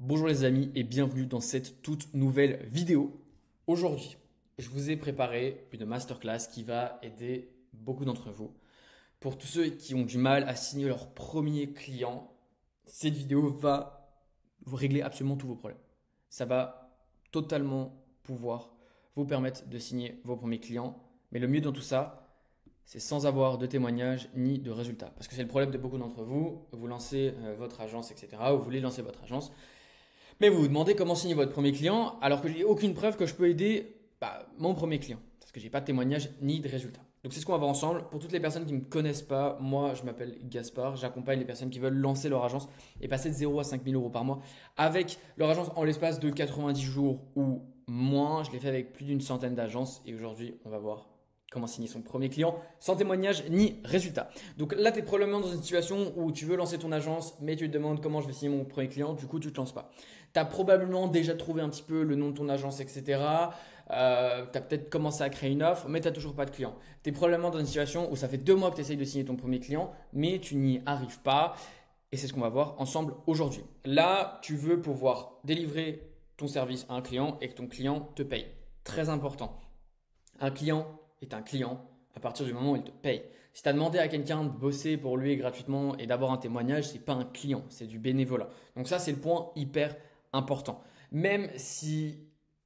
Bonjour les amis et bienvenue dans cette toute nouvelle vidéo. Aujourd'hui, je vous ai préparé une masterclass qui va aider beaucoup d'entre vous. Pour tous ceux qui ont du mal à signer leur premier client, cette vidéo va vous régler absolument tous vos problèmes. Ça va totalement pouvoir vous permettre de signer vos premiers clients. Mais le mieux dans tout ça, c'est sans avoir de témoignages ni de résultats. Parce que c'est le problème de beaucoup d'entre vous. Vous lancez votre agence, etc. Vous voulez lancer votre agence. Mais vous vous demandez comment signer votre premier client alors que je n'ai aucune preuve que je peux aider mon premier client. Parce que je n'ai pas de témoignage ni de résultats. Donc c'est ce qu'on va voir ensemble. Pour toutes les personnes qui ne me connaissent pas, moi je m'appelle Gaspard. J'accompagne les personnes qui veulent lancer leur agence et passer de 0 à 5 000 euros par mois avec leur agence en l'espace de 90 jours ou moins. Je l'ai fait avec plus d'une centaine d'agences et aujourd'hui on va voir comment signer son premier client sans témoignage ni résultat. Donc là, tu es probablement dans une situation où tu veux lancer ton agence, mais tu te demandes comment je vais signer mon premier client, du coup, tu ne te lances pas. Tu as probablement déjà trouvé un petit peu le nom de ton agence, etc. Tu as peut-être commencé à créer une offre, mais tu n'as toujours pas de client. Tu es probablement dans une situation où ça fait 2 mois que tu essayes de signer ton premier client, mais tu n'y arrives pas. Et c'est ce qu'on va voir ensemble aujourd'hui. Là, tu veux pouvoir délivrer ton service à un client et que ton client te paye. Très important. Un client est un client à partir du moment où il te paye. Si tu as demandé à quelqu'un de bosser pour lui gratuitement et d'avoir un témoignage, ce n'est pas un client, c'est du bénévolat. Donc ça, c'est le point hyper important. Même si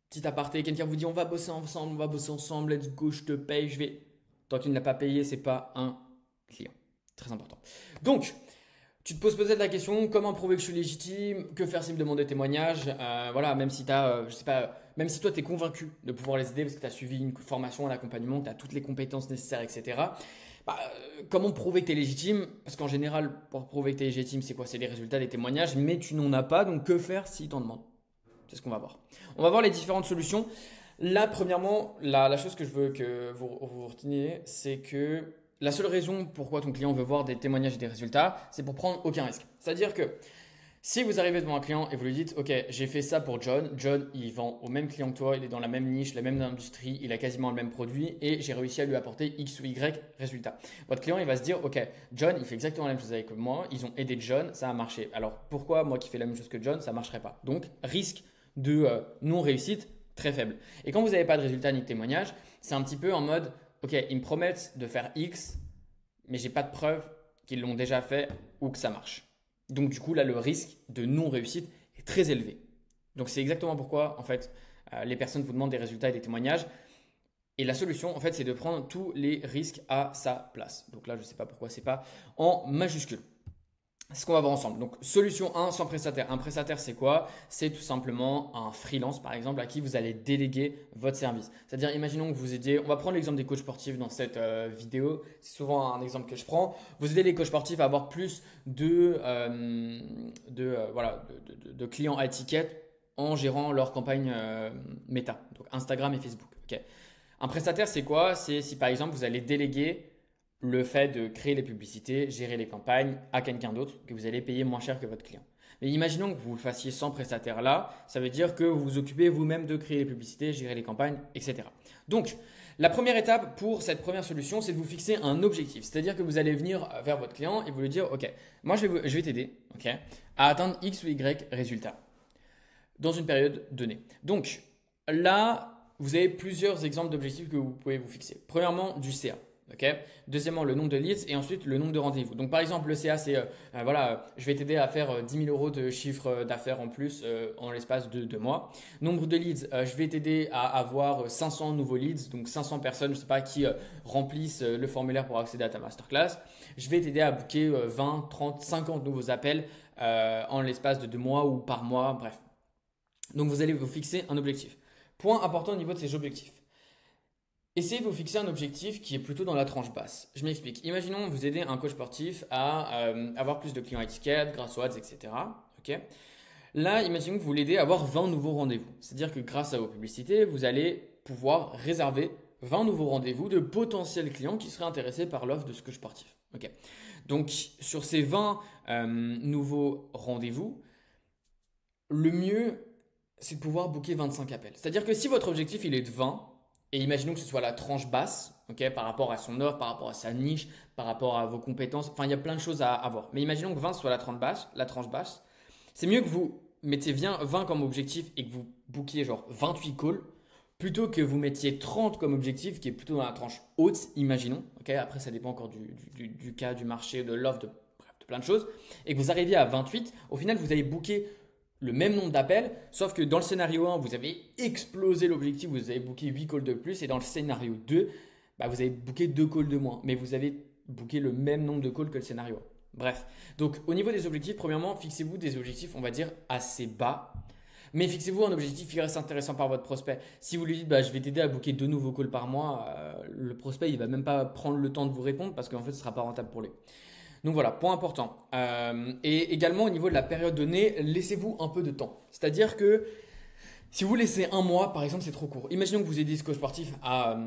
petit aparté, quelqu'un vous dit on va bosser ensemble, let's go, je te paye, je vais. Tant qu'il ne l'a pas payé, ce n'est pas un client. Très important. Donc, tu te poses peut-être la question, comment prouver que je suis légitime? Que faire s'ils me demandent des témoignages? Voilà, même si je sais pas, même si toi tu es convaincu de pouvoir les aider parce que tu as suivi une formation, un accompagnement, tu as toutes les compétences nécessaires, etc. Comment prouver que tu es légitime? Parce qu'en général, pour prouver que tu es légitime, c'est quoi? C'est les résultats des témoignages, mais tu n'en as pas, donc que faire s'ils t'en demandent? C'est ce qu'on va voir. On va voir les différentes solutions. Là, premièrement, la chose que je veux que vous reteniez, c'est que la seule raison pourquoi ton client veut voir des témoignages et des résultats, c'est pour prendre aucun risque. C'est-à-dire que si vous arrivez devant un client et vous lui dites, OK, j'ai fait ça pour John. John, il vend au même client que toi, il est dans la même niche, la même industrie, il a quasiment le même produit et j'ai réussi à lui apporter X ou Y résultat. Votre client, il va se dire, OK, John, il fait exactement la même chose avec moi, ils ont aidé John, ça a marché. Alors pourquoi moi qui fais la même chose que John, ça ne marcherait pas? Donc, risque de non-réussite très faible. Et quand vous n'avez pas de résultat ni de témoignage, c'est un petit peu en mode, OK, ils me promettent de faire X, mais j'ai pas de preuve qu'ils l'ont déjà fait ou que ça marche. Donc du coup, là, le risque de non-réussite est très élevé. Donc c'est exactement pourquoi, en fait, les personnes vous demandent des résultats et des témoignages. Et la solution, en fait, c'est de prendre tous les risques à sa place. Donc là, je ne sais pas pourquoi c'est pas en majuscule. C'est ce qu'on va voir ensemble. Donc, solution 1, sans prestataire. Un prestataire, c'est quoi? C'est tout simplement un freelance, par exemple, à qui vous allez déléguer votre service. C'est-à-dire, imaginons que vous aidiez, on va prendre l'exemple des coachs sportifs dans cette vidéo. C'est souvent un exemple que je prends. Vous aidez les coachs sportifs à avoir plus de clients à étiquette en gérant leur campagne méta, donc Instagram et Facebook. Ok. Un prestataire, c'est quoi? C'est si, par exemple, vous allez déléguer le fait de créer les publicités, gérer les campagnes à quelqu'un d'autre que vous allez payer moins cher que votre client. Mais imaginons que vous le fassiez sans prestataire là, ça veut dire que vous vous occupez vous-même de créer les publicités, gérer les campagnes, etc. Donc, la première étape pour cette première solution, c'est de vous fixer un objectif. C'est-à-dire que vous allez venir vers votre client et vous lui dire, OK, moi je vais t'aider à atteindre X ou Y résultats dans une période donnée. Donc, là, vous avez plusieurs exemples d'objectifs que vous pouvez vous fixer. Premièrement, du CA. Okay. Deuxièmement, le nombre de leads et ensuite le nombre de rendez-vous. Donc, par exemple, le CA, c'est je vais t'aider à faire 10 000 euros de chiffre d'affaires en plus en l'espace de 2 mois. Nombre de leads, je vais t'aider à avoir 500 nouveaux leads, donc 500 personnes, je ne sais pas, qui remplissent le formulaire pour accéder à ta masterclass. Je vais t'aider à booker 20, 30, 50 nouveaux appels en l'espace de 2 mois ou par mois, bref. Donc, vous allez vous fixer un objectif. Point important au niveau de ces objectifs. Essayez de vous fixer un objectif qui est plutôt dans la tranche basse. Je m'explique. Imaginons vous aidez un coach sportif à avoir plus de clients étiquettes grâce aux ads, etc. Okay. Là, imaginons que vous l'aidez à avoir 20 nouveaux rendez-vous. C'est-à-dire que grâce à vos publicités, vous allez pouvoir réserver 20 nouveaux rendez-vous de potentiels clients qui seraient intéressés par l'offre de ce coach sportif. Okay. Donc, sur ces 20 nouveaux rendez-vous, le mieux, c'est de pouvoir booker 25 appels. C'est-à-dire que si votre objectif il est de 20, et imaginons que ce soit la tranche basse, par rapport à son offre, par rapport à sa niche, par rapport à vos compétences. Enfin, il y a plein de choses à voir. Mais imaginons que 20 soit la tranche basse. C'est mieux que vous mettez 20 comme objectif et que vous bookiez genre 28 calls, plutôt que vous mettiez 30 comme objectif, qui est plutôt dans la tranche haute, imaginons. Après, ça dépend encore du cas, du marché, de l'offre, de plein de choses. Et que vous arriviez à 28, au final, vous allez booker le même nombre d'appels, sauf que dans le scénario 1, vous avez explosé l'objectif, vous avez booké 8 calls de plus, et dans le scénario 2, vous avez booké 2 calls de moins, mais vous avez booké le même nombre de calls que le scénario 1. Bref, donc au niveau des objectifs, premièrement, fixez-vous des objectifs, on va dire, assez bas, mais fixez-vous un objectif qui reste intéressant par votre prospect. Si vous lui dites, je vais t'aider à booker 2 nouveaux calls par mois, le prospect, il va même pas prendre le temps de vous répondre parce qu'en fait, ce ne sera pas rentable pour lui. Donc voilà, point important. Et également au niveau de la période donnée, laissez-vous un peu de temps. C'est-à-dire que si vous laissez un mois, par exemple, c'est trop court. Imaginons que vous aidez ce coach sportif à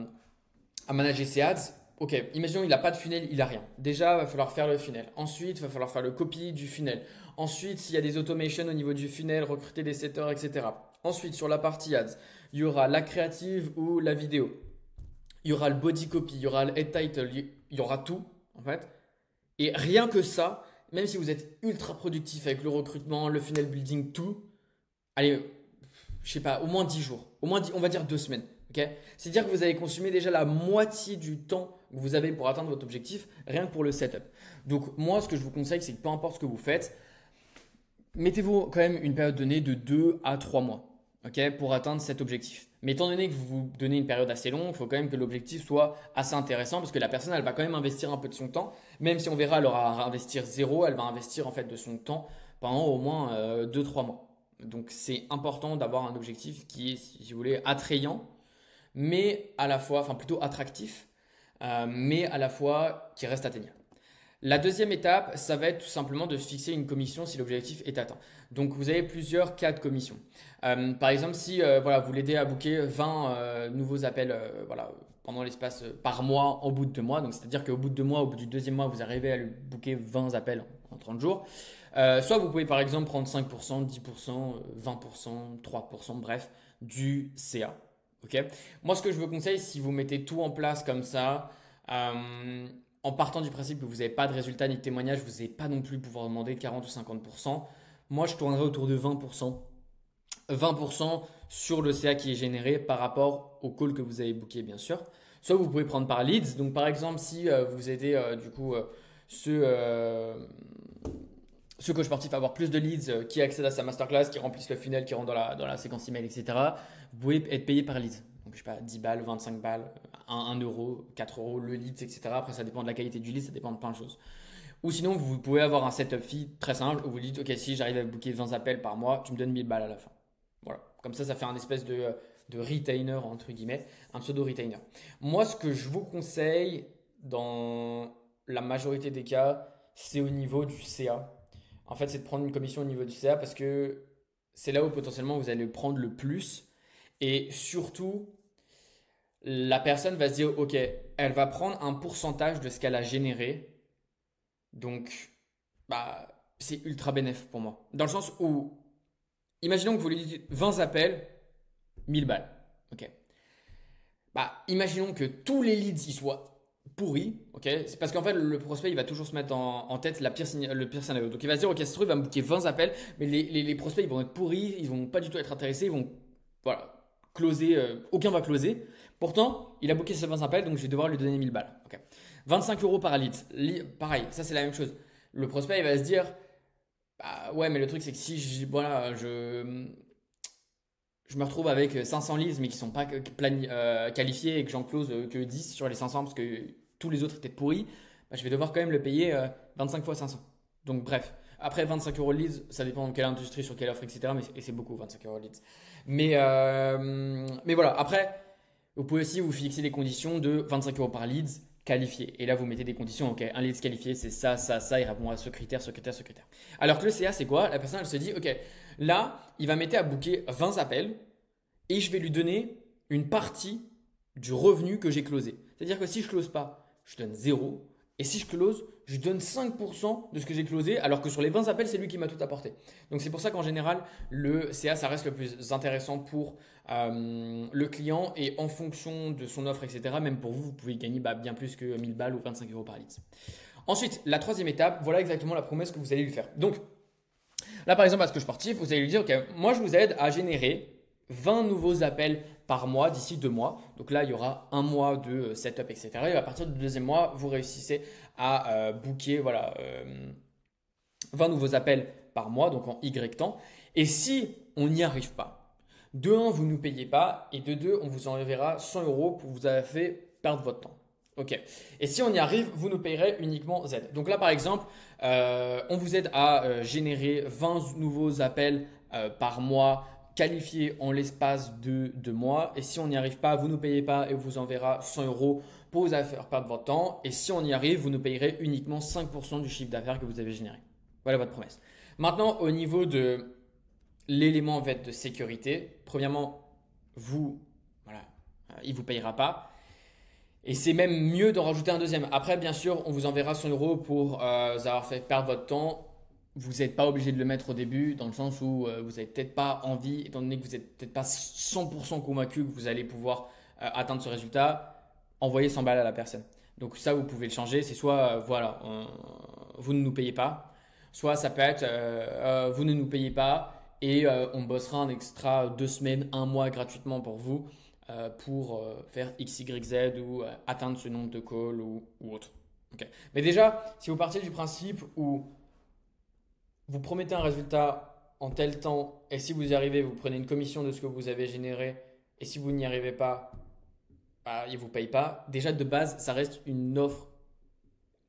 manager ses ads. Ok, imaginons qu'il n'a pas de funnel, il n'a rien. Déjà, il va falloir faire le funnel. Ensuite, il va falloir faire le copy du funnel. Ensuite, s'il y a des automations au niveau du funnel, recruter des setters, etc. Ensuite, sur la partie ads, il y aura la créative ou la vidéo. Il y aura le body copy, il y aura le head title, il y aura tout en fait. Et rien que ça, même si vous êtes ultra productif avec le recrutement, le funnel building, tout, allez, je sais pas, au moins 10 jours. Au moins, on va dire 2 semaines. Okay, c'est-à-dire que vous avez consumé déjà la moitié du temps que vous avez pour atteindre votre objectif, rien que pour le setup. Donc moi, ce que je vous conseille, c'est que peu importe ce que vous faites, mettez-vous quand même une période donnée de 2 à 3 mois, okay, pour atteindre cet objectif. Mais étant donné que vous vous donnez une période assez longue, il faut quand même que l'objectif soit assez intéressant parce que la personne, elle va quand même investir un peu de son temps. Même si on verra, elle aura à investir 0, elle va investir en fait de son temps pendant au moins 2-3 mois. Donc c'est important d'avoir un objectif qui est, si vous voulez, attrayant, mais à la fois, enfin plutôt attractif, mais à la fois qui reste atteignable. La deuxième étape, ça va être tout simplement de fixer une commission si l'objectif est atteint. Donc, vous avez plusieurs cas de commission. Par exemple, si vous l'aidez à booker 20 nouveaux appels pendant l'espace par mois au bout de 2 mois, donc c'est-à-dire qu'au bout de 2 mois, au bout du deuxième mois, vous arrivez à lui booker 20 appels en 30 jours. Soit vous pouvez par exemple prendre 5%, 10%, 20%, 3%, bref, du CA. Okay. Moi, ce que je vous conseille, si vous mettez tout en place comme ça, en partant du principe que vous n'avez pas de résultat ni de témoignage, vous n'allez pas non plus pouvoir demander 40 ou 50%. Moi, je tournerai autour de 20%. 20% sur le CA qui est généré par rapport au call que vous avez booké, bien sûr. Soit vous pouvez prendre par leads. Donc, par exemple, si vous aidez ce coach sportif à avoir plus de leads qui accèdent à sa masterclass, qui remplissent le funnel, qui rentrent dans la séquence email, etc., vous pouvez être payé par leads. Donc, je sais pas, 10 balles, 25 balles, 1 euro, 4 euros, le lead, etc. Après, ça dépend de la qualité du lead, ça dépend de plein de choses. Ou sinon, vous pouvez avoir un setup fee très simple où vous dites, OK, si j'arrive à booker 20 appels par mois, tu me donnes 1000 balles à la fin. Voilà. Comme ça fait un espèce de retainer, entre guillemets, un pseudo-retainer. Moi, ce que je vous conseille dans la majorité des cas, c'est au niveau du CA. En fait, c'est de prendre une commission au niveau du CA parce que c'est là où potentiellement vous allez prendre le plus. Et surtout, la personne va se dire, OK, elle va prendre un pourcentage de ce qu'elle a généré. Donc, c'est ultra bénéf pour moi. Dans le sens où, imaginons que vous lui dites 20 appels, 1000 balles. OK. Imaginons que tous les leads y soient pourris. OK. C'est parce qu'en fait, le prospect, il va toujours se mettre en tête le pire scénario. Donc, il va se dire, OK, ça se trouve, il va me booker 20 appels, mais les prospects, ils vont être pourris, ils vont pas du tout être intéressés, ils vont, closer, aucun va closer. Pourtant, il a booké ses 20 appels, donc je vais devoir lui donner 1000 balles. Okay. 25 euros par lead. Pareil, ça c'est la même chose. Le prospect, il va se dire, ouais, mais le truc c'est que si je me retrouve avec 500 leads, mais qui ne sont pas qualifiés et que j'en close que 10 sur les 500 parce que tous les autres étaient pourris, je vais devoir quand même le payer 25 fois 500. Donc bref, après 25 euros le leads, ça dépend de quelle industrie, sur quelle offre, etc. Mais c'est beaucoup 25 euros le leads. Mais voilà, après, vous pouvez aussi vous fixer des conditions de 25 euros par leads qualifié. Et là, vous mettez des conditions. OK, un leads qualifié, c'est ça, ça, ça. Il répond à ce critère, ce critère, ce critère. Alors que le CA, c'est quoi? La personne, elle se dit, OK, là, il va m'aider à booker 20 appels et je vais lui donner une partie du revenu que j'ai closé. C'est-à-dire que si je close pas, je donne 0. Et si je close, je donne 5% de ce que j'ai closé, alors que sur les 20 appels, c'est lui qui m'a tout apporté. Donc c'est pour ça qu'en général, le CA, ça reste le plus intéressant pour le client et en fonction de son offre, etc. Même pour vous, vous pouvez gagner bien plus que 1000 balles ou 25 euros par lead. Ensuite, la troisième étape, voilà exactement la promesse que vous allez lui faire. Donc, Là, par exemple, à Coach Sportif, vous allez lui dire, OK, moi, je vous aide à générer 20 nouveaux appels par mois d'ici 2 mois. Donc là, il y aura un mois de setup, etc. Et à partir du deuxième mois, vous réussissez à booker 20 nouveaux appels par mois, donc en Y temps. Et si on n'y arrive pas, de 1, vous ne nous payez pas, et de 2, on vous enverra 100 euros pour vous avoir fait perdre votre temps. OK. Et si on y arrive, vous nous payerez uniquement Z. Donc là, par exemple, on vous aide à générer 20 nouveaux appels par mois qualifiés en l'espace de 2 mois. Et si on n'y arrive pas, vous ne nous payez pas et on vous enverra 100 euros pour vous faire perdre votre temps. Et si on y arrive, vous nous payerez uniquement 5% du chiffre d'affaires que vous avez généré. Voilà votre promesse. Maintenant, au niveau de l'élément en fait, de sécurité, premièrement, il ne vous payera pas. Et c'est même mieux d'en rajouter un deuxième. Après, bien sûr, on vous enverra 100 euros pour vous avoir fait perdre votre temps. Vous n'êtes pas obligé de le mettre au début, dans le sens où vous n'avez peut-être pas envie, étant donné que vous n'êtes peut-être pas 100% convaincu que vous allez pouvoir atteindre ce résultat, envoyez 100 balles à la personne. Donc ça, vous pouvez le changer. C'est soit, vous ne nous payez pas, soit ça peut être, vous ne nous payez pas et on bossera un extra 2 semaines, 1 mois gratuitement pour vous. Pour faire X, Y, Z ou atteindre ce nombre de calls ou autre. Okay. Mais déjà, si vous partez du principe où vous promettez un résultat en tel temps et si vous y arrivez, vous prenez une commission de ce que vous avez généré et si vous n'y arrivez pas, il ne vous paye pas. Déjà, de base, ça reste une offre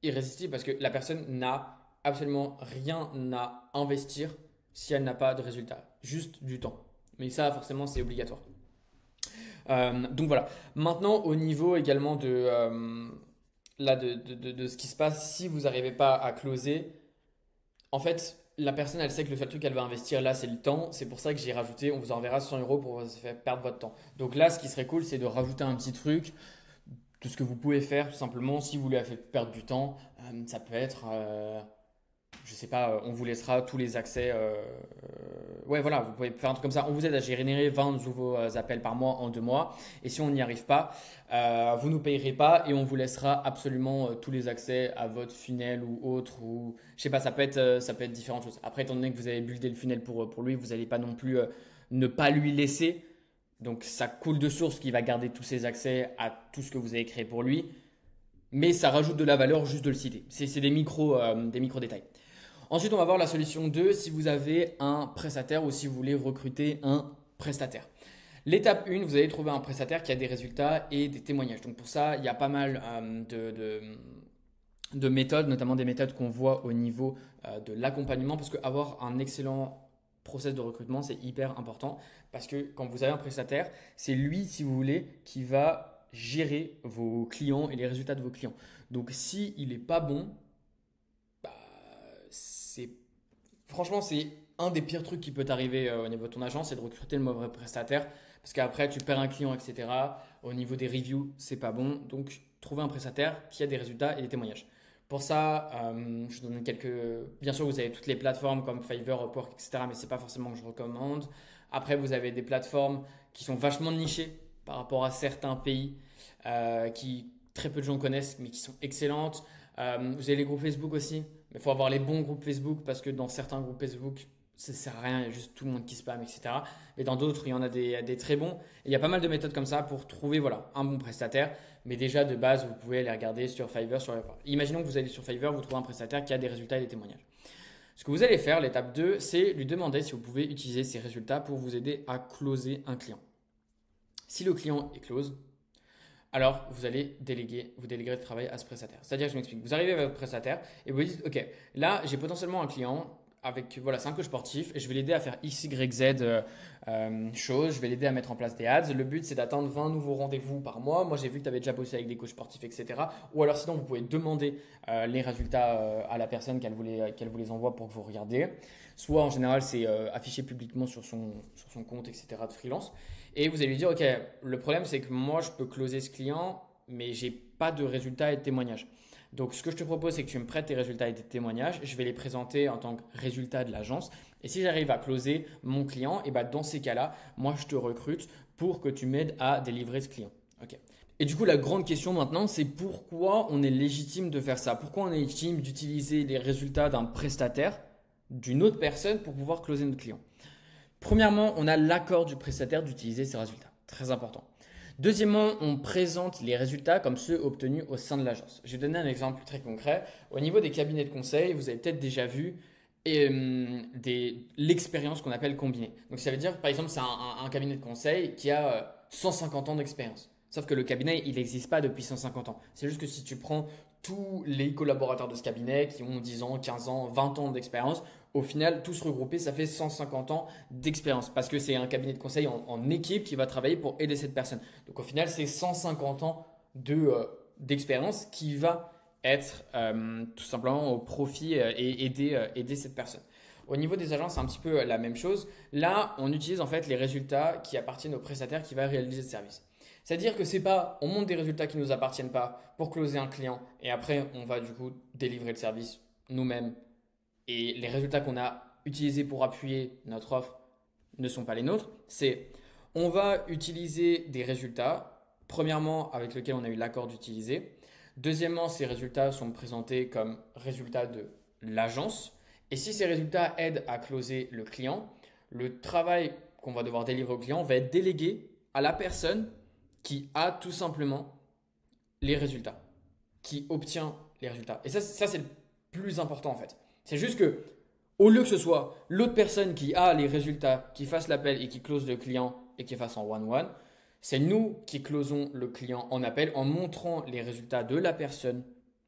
irrésistible parce que la personne n'a absolument rien à investir si elle n'a pas de résultat. Juste du temps. Mais ça, forcément, c'est obligatoire. Donc voilà. Maintenant, au niveau également de ce qui se passe, si vous n'arrivez pas à closer, en fait, la personne, elle sait que le seul truc qu'elle va investir là, c'est le temps. C'est pour ça que j'ai rajouté, on vous enverra 100 euros pour vous faire perdre votre temps. Donc là, ce qui serait cool, c'est de rajouter un petit truc de ce que vous pouvez faire tout simplement si vous lui avez fait perdre du temps. Ça peut être, je sais pas, on vous laissera tous les accès. Ouais, voilà, vous pouvez faire un truc comme ça. On vous aide à générer 20 nouveaux appels par mois en 2 mois. Et si on n'y arrive pas, vous ne nous payerez pas et on vous laissera absolument tous les accès à votre funnel ou autre. Ou, je sais pas, ça peut être différentes choses. Après, étant donné que vous avez buildé le funnel pour lui, vous n'allez pas non plus ne pas lui laisser. Donc, ça coule de source qu'il va garder tous ses accès à tout ce que vous avez créé pour lui. Mais ça rajoute de la valeur juste de le citer. C'est des micro détails. Ensuite, on va voir la solution 2 si vous avez un prestataire ou si vous voulez recruter un prestataire. L'étape 1, vous allez trouver un prestataire qui a des résultats et des témoignages. Donc pour ça, il y a pas mal de méthodes, notamment des méthodes qu'on voit au niveau de l'accompagnement parce qu'avoir un excellent process de recrutement, c'est hyper important parce que quand vous avez un prestataire, c'est lui, si vous voulez, qui va gérer vos clients et les résultats de vos clients. Donc s'il n'est pas bon, franchement, c'est un des pires trucs qui peut t'arriver au niveau de ton agence, c'est de recruter le mauvais prestataire parce qu'après, tu perds un client, etc. Au niveau des reviews, c'est pas bon. Donc, trouver un prestataire qui a des résultats et des témoignages. Pour ça, je donne Bien sûr, vous avez toutes les plateformes comme Fiverr, Upwork, etc. Mais ce n'est pas forcément que je recommande. Après, vous avez des plateformes qui sont vachement nichées par rapport à certains pays qui très peu de gens connaissent, mais qui sont excellentes. Vous avez les groupes Facebook aussi. Mais il faut avoir les bons groupes Facebook parce que dans certains groupes Facebook, ça ne sert à rien, il y a juste tout le monde qui spam, etc. Et dans d'autres, il y en a des très bons. Et il y a pas mal de méthodes comme ça pour trouver un bon prestataire. Mais déjà, de base, vous pouvez les regarder sur Fiverr. Imaginons que vous allez sur Fiverr, vous trouvez un prestataire qui a des résultats et des témoignages. Ce que vous allez faire, l'étape 2, c'est lui demander si vous pouvez utiliser ces résultats pour vous aider à closer un client. Si le client est close, alors vous déléguerez le travail à ce prestataire. C'est-à-dire, je m'explique, vous arrivez avec votre prestataire et vous dites, ok, là j'ai potentiellement un client avec, c'est un coach sportif et je vais l'aider à faire X, Y, Z choses, je vais l'aider à mettre en place des ads. Le but c'est d'atteindre 20 nouveaux rendez-vous par mois. Moi j'ai vu que tu avais déjà bossé avec des coachs sportifs, etc. Ou alors sinon vous pouvez demander les résultats à la personne qu'elle vous les envoie pour que vous regardiez. Soit en général c'est affiché publiquement sur son compte, etc. de freelance. Et vous allez lui dire, ok, le problème c'est que moi je peux closer ce client, mais j'ai pas de résultats et de témoignages. Donc ce que je te propose, c'est que tu me prêtes tes résultats et tes témoignages. Je vais les présenter en tant que résultat de l'agence. Et si j'arrive à closer mon client, et dans ces cas-là, moi je te recrute pour que tu m'aides à délivrer ce client. Okay. Et du coup, la grande question maintenant, c'est pourquoi on est légitime de faire ça? Pourquoi on est légitime d'utiliser les résultats d'un prestataire d'une autre personne pour pouvoir closer notre client. Premièrement, on a l'accord du prestataire d'utiliser ces résultats. Très important. Deuxièmement, on présente les résultats comme ceux obtenus au sein de l'agence. Je vais donner un exemple très concret. Au niveau des cabinets de conseil, vous avez peut-être déjà vu l'expérience qu'on appelle combinée. Donc ça veut dire, par exemple, c'est un cabinet de conseil qui a 150 ans d'expérience. Sauf que le cabinet, il n'existe pas depuis 150 ans. C'est juste que si tu prends tous les collaborateurs de ce cabinet qui ont 10 ans, 15 ans, 20 ans d'expérience, au final, tous regroupés, ça fait 150 ans d'expérience. Parce que c'est un cabinet de conseil en équipe qui va travailler pour aider cette personne. Donc au final, c'est 150 ans d'expérience qui va être tout simplement au profit et aider cette personne. Au niveau des agences, c'est un petit peu la même chose. Là, on utilise en fait les résultats qui appartiennent au prestataire qui va réaliser le service. C'est-à-dire que c'est pas, on monte des résultats qui ne nous appartiennent pas pour closer un client et après on va du coup délivrer le service nous-mêmes et les résultats qu'on a utilisés pour appuyer notre offre ne sont pas les nôtres. C'est, on va utiliser des résultats, premièrement avec lesquels on a eu l'accord d'utiliser. Deuxièmement, ces résultats sont présentés comme résultats de l'agence. Et si ces résultats aident à closer le client, le travail qu'on va devoir délivrer au client va être délégué à la personne qui a tout simplement les résultats, qui obtient les résultats. Et ça c'est le plus important en fait. C'est juste que, au lieu que ce soit l'autre personne qui a les résultats, qui fasse l'appel et qui close le client et qui fasse en one-one, c'est nous qui closons le client en appel en montrant les résultats de la personne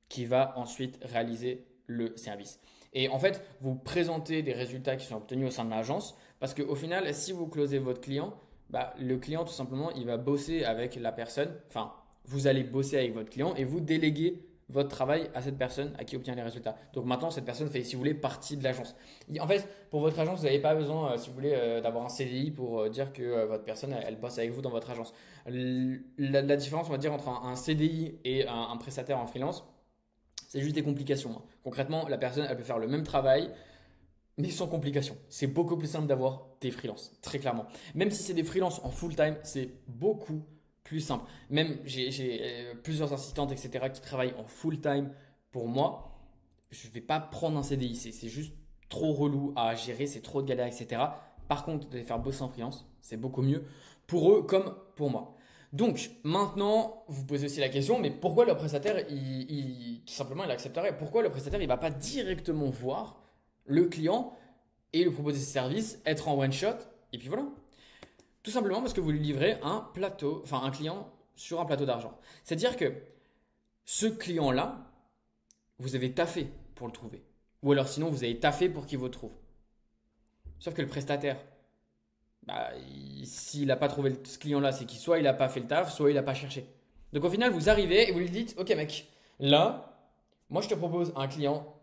qui va ensuite réaliser le service. Et en fait, vous présentez des résultats qui sont obtenus au sein de l'agence parce qu'au final, si vous closez votre client, le client, tout simplement, il va bosser avec la personne. Enfin, vous allez bosser avec votre client et vous déléguez votre travail à cette personne à qui obtient les résultats. Donc maintenant, cette personne fait, si vous voulez, partie de l'agence. En fait, pour votre agence, vous n'avez pas besoin, si vous voulez, d'avoir un CDI pour dire que votre personne, elle bosse avec vous dans votre agence. La différence, on va dire, entre un CDI et un prestataire en freelance, c'est juste des complications, hein. Concrètement, la personne, elle peut faire le même travail, mais sans complications. C'est beaucoup plus simple d'avoir des freelances, très clairement. Même si c'est des freelances en full time, c'est beaucoup plus simple. Même j'ai plusieurs assistantes, etc., qui travaillent en full time pour moi. Je ne vais pas prendre un CDI, c'est juste trop relou à gérer, c'est trop de galères, etc. Par contre, de les faire bosser en freelance, c'est beaucoup mieux pour eux comme pour moi. Donc maintenant, vous posez aussi la question, mais pourquoi le prestataire, tout simplement, il accepterait? Pourquoi le prestataire, il ne va pas directement voir le client et lui proposer ses services, être en one shot, et puis voilà. Tout simplement parce que vous lui livrez un client sur un plateau d'argent. C'est-à-dire que ce client-là, vous avez taffé pour le trouver. Ou alors sinon, vous avez taffé pour qu'il vous trouve. Sauf que le prestataire, s'il n'a pas trouvé ce client-là, c'est qu'il soit il n'a pas fait le taf, soit il n'a pas cherché. Donc au final, vous arrivez et vous lui dites, ok mec, là, moi je te propose un client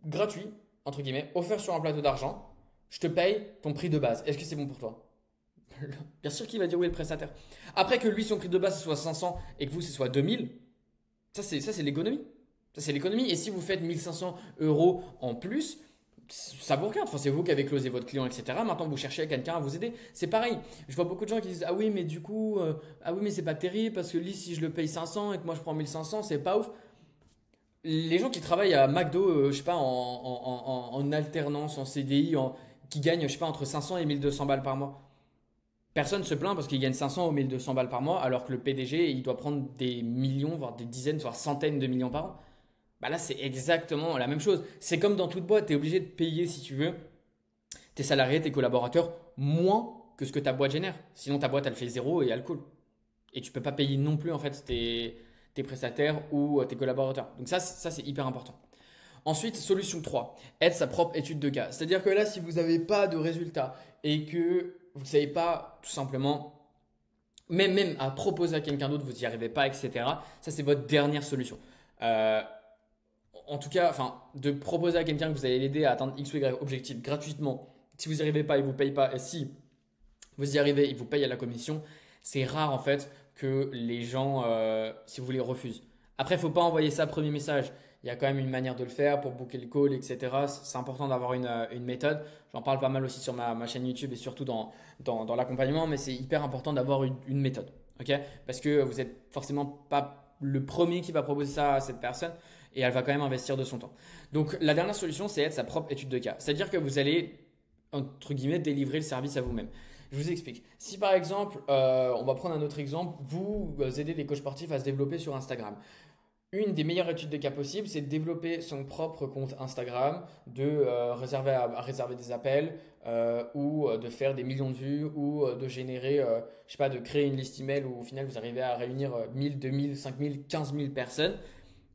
gratuit, entre guillemets, offert sur un plateau d'argent, je te paye ton prix de base. Est-ce que c'est bon pour toi? Bien sûr qu'il va dire oui le prestataire. Après que lui, son prix de base, ce soit 500 et que vous, ce soit 2000, ça c'est l'économie. Ça c'est l'économie. Et si vous faites 1500 euros en plus, ça vous regarde. Enfin, c'est vous qui avez closé votre client, etc. Maintenant, vous cherchez quelqu'un à vous aider. C'est pareil. Je vois beaucoup de gens qui disent ah oui, mais du coup, ah oui, mais c'est pas terrible parce que lui, si je le paye 500 et que moi je prends 1500, c'est pas ouf. Les gens qui travaillent à McDo, je sais pas, en alternance, en CDI, qui gagnent, je sais pas, entre 500 et 1200 balles par mois. Personne ne se plaint parce qu'il gagne 500 ou 1200 balles par mois, alors que le PDG, il doit prendre des millions, voire des dizaines, voire centaines de millions par an. Là, c'est exactement la même chose. C'est comme dans toute boîte, tu es obligé de payer, si tu veux, tes salariés, tes collaborateurs, moins que ce que ta boîte génère. Sinon, ta boîte, elle fait zéro et elle coule. Et tu ne peux pas payer non plus, en fait, tes prestataires ou tes collaborateurs. Donc ça c'est hyper important. Ensuite, solution 3, être sa propre étude de cas. C'est-à-dire que là, si vous n'avez pas de résultats et que vous ne savez pas tout simplement, même à proposer à quelqu'un d'autre, vous n'y arrivez pas, etc. Ça, c'est votre dernière solution. En tout cas, de proposer à quelqu'un que vous allez l'aider à atteindre X ou Y objectif gratuitement. Si vous n'y arrivez pas, il ne vous paye pas. Et si vous y arrivez, il vous paye à la commission. C'est rare en fait que les gens, si vous voulez, refusent. Après, il ne faut pas envoyer ça premier message. Il y a quand même une manière de le faire pour booker le call, etc. C'est important d'avoir une méthode. J'en parle pas mal aussi sur ma chaîne YouTube et surtout dans l'accompagnement, mais c'est hyper important d'avoir une méthode. Okay, parce que vous n'êtes forcément pas le premier qui va proposer ça à cette personne. et elle va quand même investir de son temps. Donc la dernière solution, c'est être sa propre étude de cas. C'est-à-dire que vous allez, entre guillemets, délivrer le service à vous-même. Je vous explique. Si par exemple, on va prendre un autre exemple, vous aidez des coachs sportifs à se développer sur Instagram. Une des meilleures études de cas possibles, c'est de développer son propre compte Instagram, de réserver des appels ou de faire des millions de vues ou de générer, je sais pas, de créer une liste email où au final vous arrivez à réunir 1000, 2000, 5000, 15 000 personnes.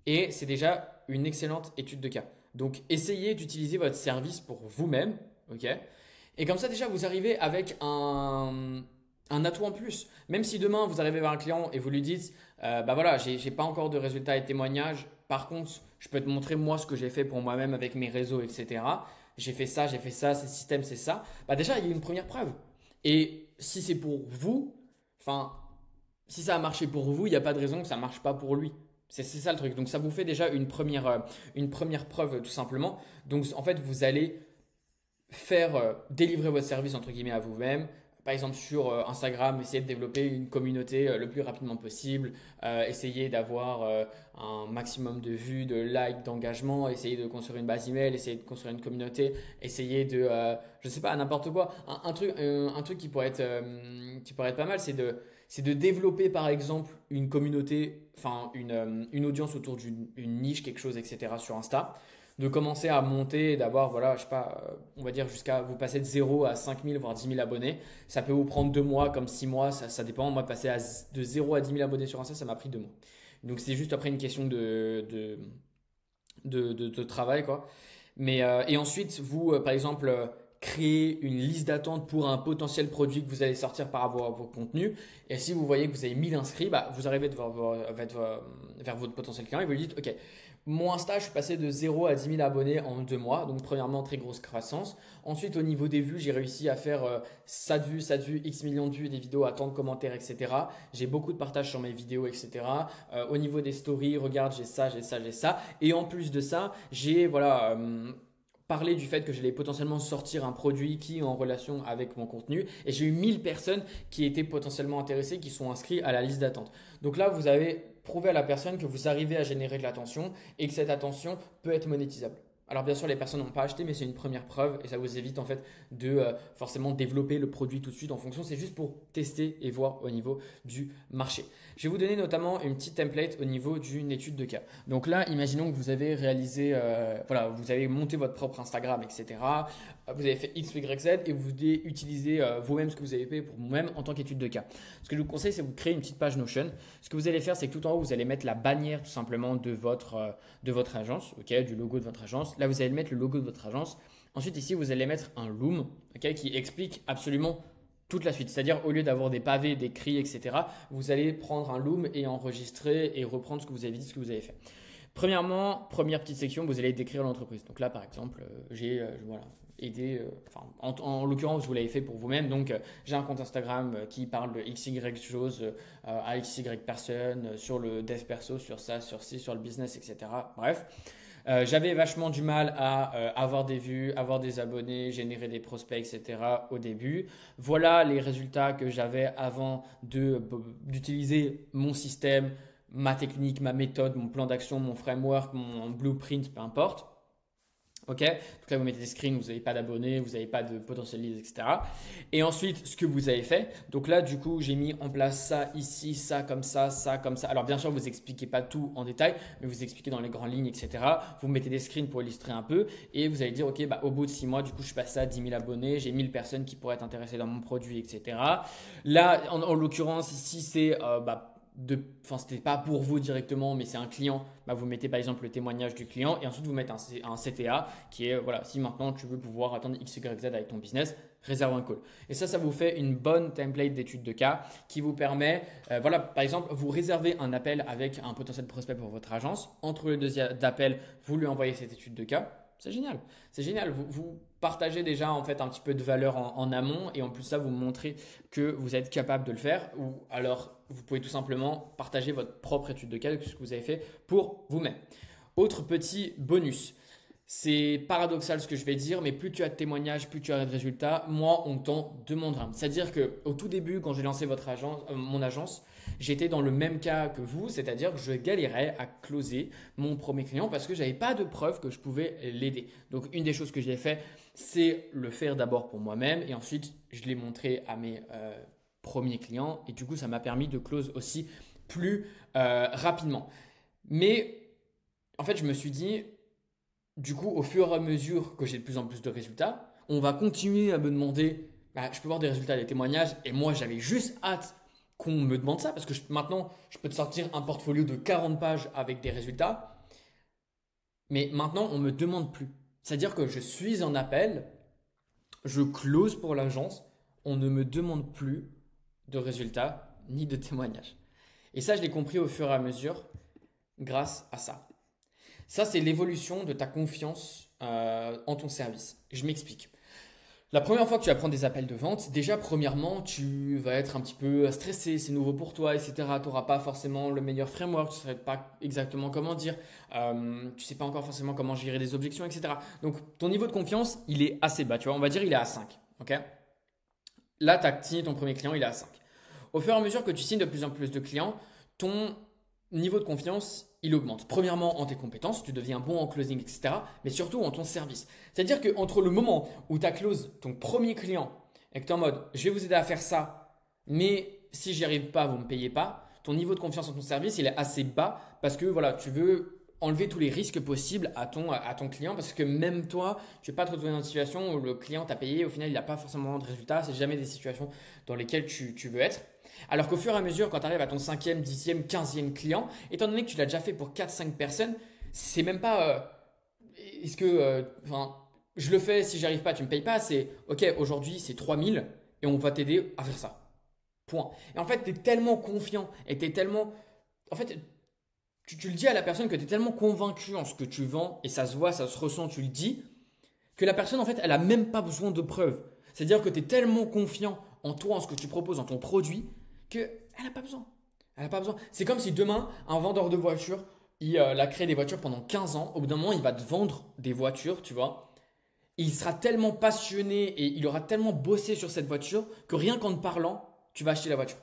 Et c'est déjà une excellente étude de cas. Donc essayez d'utiliser votre service pour vous-même, ok? Et comme ça déjà vous arrivez avec un atout en plus. Même si demain vous arrivez vers un client et vous lui dites, bah voilà, j'ai pas encore de résultats et de témoignages. Par contre, je peux te montrer moi ce que j'ai fait pour moi-même avec mes réseaux, etc. J'ai fait ça, ce système, c'est ça. Bah déjà, il y a une première preuve. Et si c'est pour vous, enfin, si ça a marché pour vous, il n'y a pas de raison que ça ne marche pas pour lui. C'est ça le truc. Donc ça vous fait déjà une première preuve tout simplement. Donc en fait, vous allez faire délivrer votre service entre guillemets à vous-même. Par exemple sur Instagram, essayez de développer une communauté le plus rapidement possible. Essayez d'avoir un maximum de vues, de likes, d'engagement. Essayez de construire une base email, essayez de construire une communauté. Essayez de, je sais pas, n'importe quoi. Un truc qui pourrait être pas mal, c'est de développer par exemple une communauté, enfin une audience autour d'une niche, quelque chose, etc. sur Insta. De commencer à monter et d'avoir, voilà, je sais pas, on va dire jusqu'à vous passer de 0 à 5000 voire 10 000 abonnés. Ça peut vous prendre 2 mois comme 6 mois, ça dépend. Moi, passer de 0 à 10 000 abonnés sur Insta, ça m'a pris 2 mois. Donc c'est juste après une question de travail, quoi. Et ensuite, vous, par exemple, créez une liste d'attente pour un potentiel produit que vous allez sortir par rapport à vos contenus. Et si vous voyez que vous avez 1000 inscrits, bah, vous arrivez vers votre potentiel client et vous lui dites, OK, mon Insta, je suis passé de 0 à 10 000 abonnés en 2 mois. Donc, premièrement, très grosse croissance. Ensuite, au niveau des vues, j'ai réussi à faire ça de vues, X millions de vues, des vidéos à tant de commentaires, etc. J'ai beaucoup de partages sur mes vidéos, etc. Au niveau des stories, regarde, j'ai ça, j'ai ça, j'ai ça. Et en plus de ça, j'ai voilà, parlé du fait que j'allais potentiellement sortir un produit qui est en relation avec mon contenu. Et j'ai eu 1000 personnes qui étaient potentiellement intéressées, qui sont inscrites à la liste d'attente. Donc là, vous avez prouvé à la personne que vous arrivez à générer de l'attention et que cette attention peut être monétisable. Alors bien sûr, les personnes n'ont pas acheté, mais c'est une première preuve et ça vous évite en fait de forcément développer le produit tout de suite en fonction. C'est juste pour tester et voir au niveau du marché. Je vais vous donner notamment une petite template au niveau d'une étude de cas. Donc là, imaginons que vous avez réalisé, voilà, vous avez monté votre propre Instagram, etc. Vous avez fait X, Y, Z et vous voulez utiliser vous-même ce que vous avez fait pour vous-même en tant qu'étude de cas. Ce que je vous conseille, c'est de vous créer une petite page Notion. Ce que vous allez faire, c'est que tout en haut, vous allez mettre la bannière tout simplement de votre agence, okay, du logo de votre agence. Là, vous allez mettre le logo de votre agence. Ensuite, ici, vous allez mettre un loom, okay, qui explique absolument toute la suite. C'est-à-dire, au lieu d'avoir des pavés, des cris, etc., vous allez prendre un loom et enregistrer et reprendre ce que vous avez dit, ce que vous avez fait. Premièrement, première petite section, vous allez décrire l'entreprise. Donc là, par exemple, j'ai voilà, aidé, en l'occurrence, vous l'avez fait pour vous-même. Donc, j'ai un compte Instagram qui parle de XY choses à XY personnes, sur le dev perso, sur ça, sur ci, sur le business, etc. Bref. J'avais vachement du mal à avoir des vues, avoir des abonnés, générer des prospects, etc. au début. Voilà les résultats que j'avais avant d'utiliser mon système, ma technique, ma méthode, mon plan d'action, mon framework, mon blueprint, peu importe. Ok, donc là vous mettez des screens, vous n'avez pas d'abonnés, vous n'avez pas de potentiel leads, etc. Et ensuite, ce que vous avez fait, donc là du coup j'ai mis en place ça ici, ça comme ça, ça comme ça. Alors bien sûr vous expliquez pas tout en détail, mais vous expliquez dans les grandes lignes, etc. Vous mettez des screens pour illustrer un peu et vous allez dire ok, bah, au bout de 6 mois, du coup je suis passé à 10 000 abonnés, j'ai 1000 personnes qui pourraient être intéressées dans mon produit, etc. Là en l'occurrence ici c'est c'était pas pour vous directement, mais c'est un client, bah vous mettez par exemple le témoignage du client et ensuite vous mettez un CTA qui est voilà, si maintenant tu veux pouvoir attendre X, Y, Z avec ton business, réserve un call. Et ça vous fait une bonne template d'étude de cas qui vous permet, voilà, par exemple, vous réservez un appel avec un potentiel prospect pour votre agence. Entre les deux appels, vous lui envoyez cette étude de cas. C'est génial, c'est génial. Vous partagez déjà en fait un petit peu de valeur en amont et en plus ça vous montrez que vous êtes capable de le faire ou alors vous pouvez tout simplement partager votre propre étude de cas de ce que vous avez fait pour vous-même. Autre petit bonus, C'est paradoxal ce que je vais dire, mais plus tu as de témoignages, plus tu as de résultats, moins on t'en demandera. C'est-à-dire qu'au tout début, quand j'ai lancé mon agence, j'étais dans le même cas que vous, c'est-à-dire que je galérais à closer mon premier client parce que je n'avais pas de preuve que je pouvais l'aider. Donc une des choses que j'ai fait, c'est le faire d'abord pour moi-même et ensuite je l'ai montré à mes premiers clients et du coup ça m'a permis de close aussi plus rapidement. Mais en fait, je me suis dit, du coup, au fur et à mesure que j'ai de plus en plus de résultats, on va continuer à me demander, bah, je peux voir des résultats, des témoignages, et moi j'avais juste hâte qu'on me demande ça, parce que maintenant, je peux te sortir un portfolio de 40 pages avec des résultats, mais maintenant, on ne me demande plus. C'est-à-dire que je suis en appel, je close pour l'agence, on ne me demande plus de résultats ni de témoignages. Et ça, je l'ai compris au fur et à mesure grâce à ça. Ça, c'est l'évolution de ta confiance en ton service. Je m'explique. La première fois que tu vas prendre des appels de vente, déjà, premièrement, tu vas être un petit peu stressé, c'est nouveau pour toi, etc. Tu n'auras pas forcément le meilleur framework, tu ne sais pas exactement comment dire, tu ne sais pas encore forcément comment gérer des objections, etc. Donc, ton niveau de confiance, il est assez bas, tu vois, on va dire il est à 5. Ok. Là, tu as signé ton premier client, il est à 5. Au fur et à mesure que tu signes de plus en plus de clients, ton niveau de confiance, il augmente. Premièrement, en tes compétences, tu deviens bon en closing, etc. Mais surtout en ton service. C'est-à-dire qu'entre le moment où tu as close ton premier client et que tu es en mode je vais vous aider à faire ça, mais si j'y arrive pas, vous ne me payez pas, ton niveau de confiance en ton service, il est assez bas parce que voilà, tu veux enlever tous les risques possibles à ton client parce que même toi, tu ne vas pas te retrouver dans une situation où le client t'a payé, au final, il n'a pas forcément de résultat. C'est jamais des situations dans lesquelles tu veux être. Alors qu'au fur et à mesure, quand tu arrives à ton 5e, 10e, 15e client, étant donné que tu l'as déjà fait pour 4-5 personnes, c'est même pas est-ce que je le fais, si j'arrive pas, tu me payes pas. C'est ok, aujourd'hui c'est 3000 et on va t'aider à faire ça. Point. Et en fait, tu es tellement confiant et tu es tellement. En fait, tu le dis à la personne que tu es tellement convaincu en ce que tu vends et ça se voit, ça se ressent, tu le dis, que la personne en fait, elle a même pas besoin de preuves. C'est-à-dire que tu es tellement confiant en toi, en ce que tu proposes, en ton produit, qu'elle n'a pas besoin. Elle n'a pas besoin. C'est comme si demain, un vendeur de voitures, il a créé des voitures pendant 15 ans. Au bout d'un moment, il va te vendre des voitures, tu vois. Et il sera tellement passionné et il aura tellement bossé sur cette voiture que rien qu'en te parlant, tu vas acheter la voiture.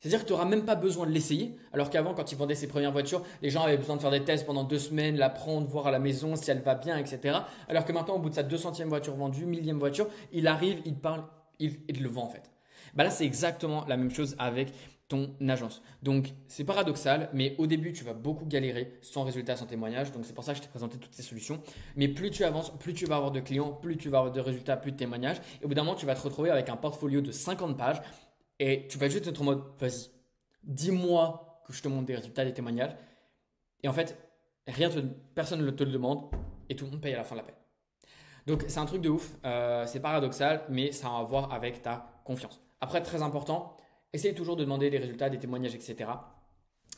C'est-à-dire que tu n'auras même pas besoin de l'essayer. Alors qu'avant, quand il vendait ses premières voitures, les gens avaient besoin de faire des tests pendant 2 semaines, la prendre, voir à la maison si elle va bien, etc. Alors que maintenant, au bout de sa 200e voiture vendue, 1000e voiture, il arrive, il parle, il le vend en fait. Bah là, c'est exactement la même chose avec ton agence. Donc, c'est paradoxal, mais au début, tu vas beaucoup galérer sans résultat, sans témoignage. Donc, c'est pour ça que je t'ai présenté toutes ces solutions. Mais plus tu avances, plus tu vas avoir de clients, plus tu vas avoir de résultats, plus de témoignages. Et au bout d'un moment, tu vas te retrouver avec un portfolio de 50 pages et tu vas juste être en mode, vas-y, dis-moi que je te montre des résultats, des témoignages. Et en fait, personne ne te le demande et tout le monde paye à la fin de l'appel. Donc, c'est un truc de ouf. C'est paradoxal, mais ça a à voir avec ta confiance. Après, très important, essayez toujours de demander des résultats, des témoignages, etc.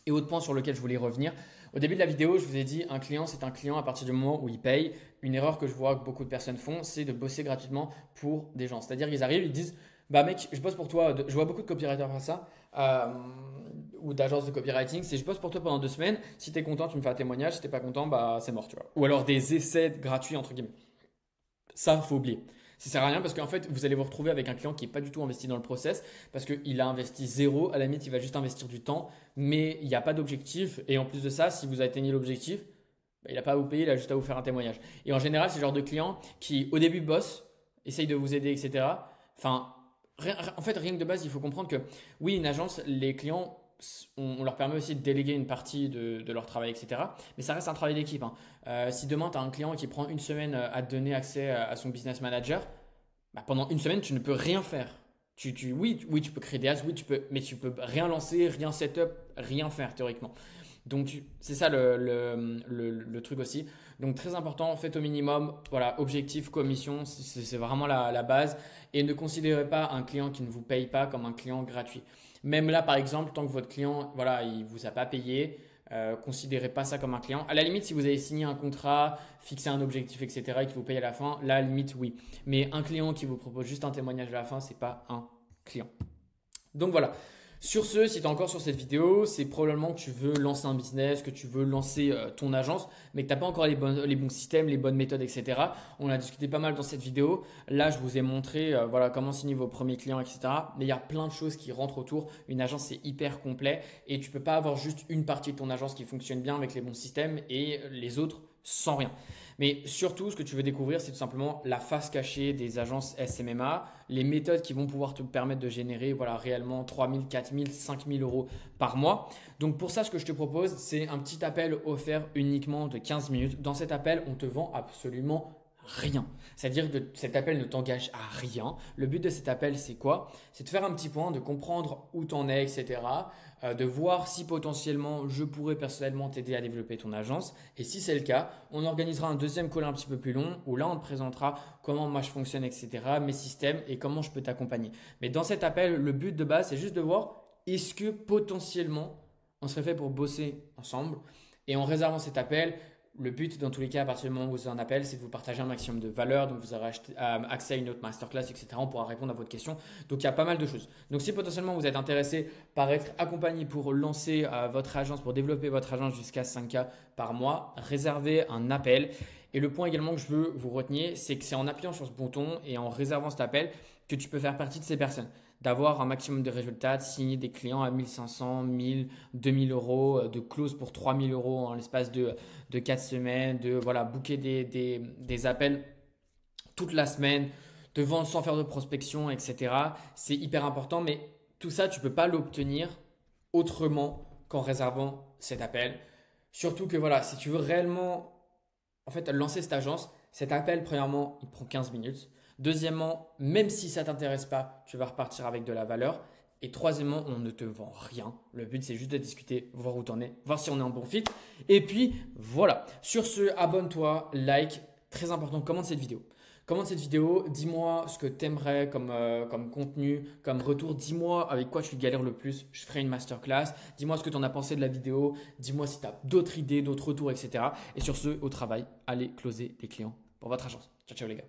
Et autre point sur lequel je voulais revenir, au début de la vidéo, je vous ai dit un client, c'est un client à partir du moment où il paye. Une erreur que je vois que beaucoup de personnes font, c'est de bosser gratuitement pour des gens. C'est-à-dire qu'ils arrivent, ils disent bah mec, je bosse pour toi. Je vois beaucoup de copywriters faire ça ou d'agences de copywriting. C'est je bosse pour toi pendant 2 semaines. Si tu es content, tu me fais un témoignage. Si tu n'es pas content, bah c'est mort, tu vois. Ou alors des essais gratuits entre guillemets. Ça, faut oublier. Ça sert à rien parce qu'en fait, vous allez vous retrouver avec un client qui n'est pas du tout investi dans le process parce qu'il a investi zéro. À la limite, il va juste investir du temps, mais il n'y a pas d'objectif. Et en plus de ça, si vous atteignez l'objectif, bah, il n'a pas à vous payer, il a juste à vous faire un témoignage. Et en général, c'est le genre de client qui, au début, bosse, essaye de vous aider, etc. Enfin, en fait, rien que de base, il faut comprendre que oui, une agence, les clients, on leur permet aussi de déléguer une partie de leur travail, etc. Mais ça reste un travail d'équipe, hein. Si demain, tu as un client qui prend une semaine à te donner accès à son business manager, bah, pendant une semaine, tu ne peux rien faire. Oui, tu peux créer des ads, oui, mais tu peux rien lancer, rien setup, rien faire théoriquement. Donc, c'est ça le truc aussi. Donc, très important, faites au minimum. Voilà, objectif, commission, c'est vraiment la base. Et ne considérez pas un client qui ne vous paye pas comme un client gratuit. Même là, par exemple, tant que votre client, voilà, il ne vous a pas payé, considérez pas ça comme un client. À la limite, si vous avez signé un contrat, fixé un objectif, etc., et qu'il vous paye à la fin, là, à la limite, oui. Mais un client qui vous propose juste un témoignage à la fin, c'est pas un client. Donc voilà. Sur ce, si tu es encore sur cette vidéo, c'est probablement que tu veux lancer un business, que tu veux lancer ton agence, mais que tu n'as pas encore les bons systèmes, les bonnes méthodes, etc. On a discuté pas mal dans cette vidéo. Là, je vous ai montré voilà, comment signer vos premiers clients, etc. Mais il y a plein de choses qui rentrent autour. Une agence, c'est hyper complet et tu ne peux pas avoir juste une partie de ton agence qui fonctionne bien avec les bons systèmes et les autres sans rien. Mais surtout, ce que tu veux découvrir, c'est tout simplement la face cachée des agences SMMA, les méthodes qui vont pouvoir te permettre de générer voilà, réellement 3 000, 4 000, 5 000 euros par mois. Donc pour ça, ce que je te propose, c'est un petit appel offert uniquement de 15 minutes. Dans cet appel, on te vend absolument rien. C'est-à-dire que cet appel ne t'engage à rien. Le but de cet appel, c'est quoi? C'est de faire un petit point, de comprendre où tu en es, etc. De voir si potentiellement je pourrais personnellement t'aider à développer ton agence. Et si c'est le cas, on organisera un deuxième call un petit peu plus long où là, on te présentera comment moi je fonctionne, etc., mes systèmes et comment je peux t'accompagner. Mais dans cet appel, le but de base, c'est juste de voir est-ce que potentiellement on serait fait pour bosser ensemble. Et en réservant cet appel, le but, dans tous les cas, à partir du moment où vous avez un appel, c'est de vous partager un maximum de valeur. Donc, vous aurez accès à une autre masterclass, etc. On pourra répondre à votre question. Donc, il y a pas mal de choses. Donc, si potentiellement vous êtes intéressé par être accompagné pour lancer votre agence, pour développer votre agence jusqu'à 5K par mois, réservez un appel. Et le point également que je veux vous retenir, c'est que c'est en appuyant sur ce bouton et en réservant cet appel que tu peux faire partie de ces personnes. D'avoir un maximum de résultats, de signer des clients à 1500, 1000, 2000 euros, de close pour 3000 euros en l'espace de 4 semaines, de voilà, booker des appels toute la semaine, de vendre sans faire de prospection, etc. C'est hyper important, mais tout ça, tu ne peux pas l'obtenir autrement qu'en réservant cet appel. Surtout que voilà, si tu veux réellement en fait, lancer cette agence, cet appel, premièrement, il prend 15 minutes. Deuxièmement, même si ça ne t'intéresse pas, tu vas repartir avec de la valeur. Et troisièmement, on ne te vend rien. Le but, c'est juste de discuter, voir où tu en es, voir si on est en bon fit. Et puis, voilà. Sur ce, abonne-toi, like. Très important, commente cette vidéo. Commente cette vidéo, dis-moi ce que tu aimerais comme contenu, comme retour. Dis-moi avec quoi tu galères le plus. Je ferai une masterclass. Dis-moi ce que tu en as pensé de la vidéo. Dis-moi si tu as d'autres idées, d'autres retours, etc. Et sur ce, au travail, allez closer des clients pour votre agence. Ciao, ciao les gars.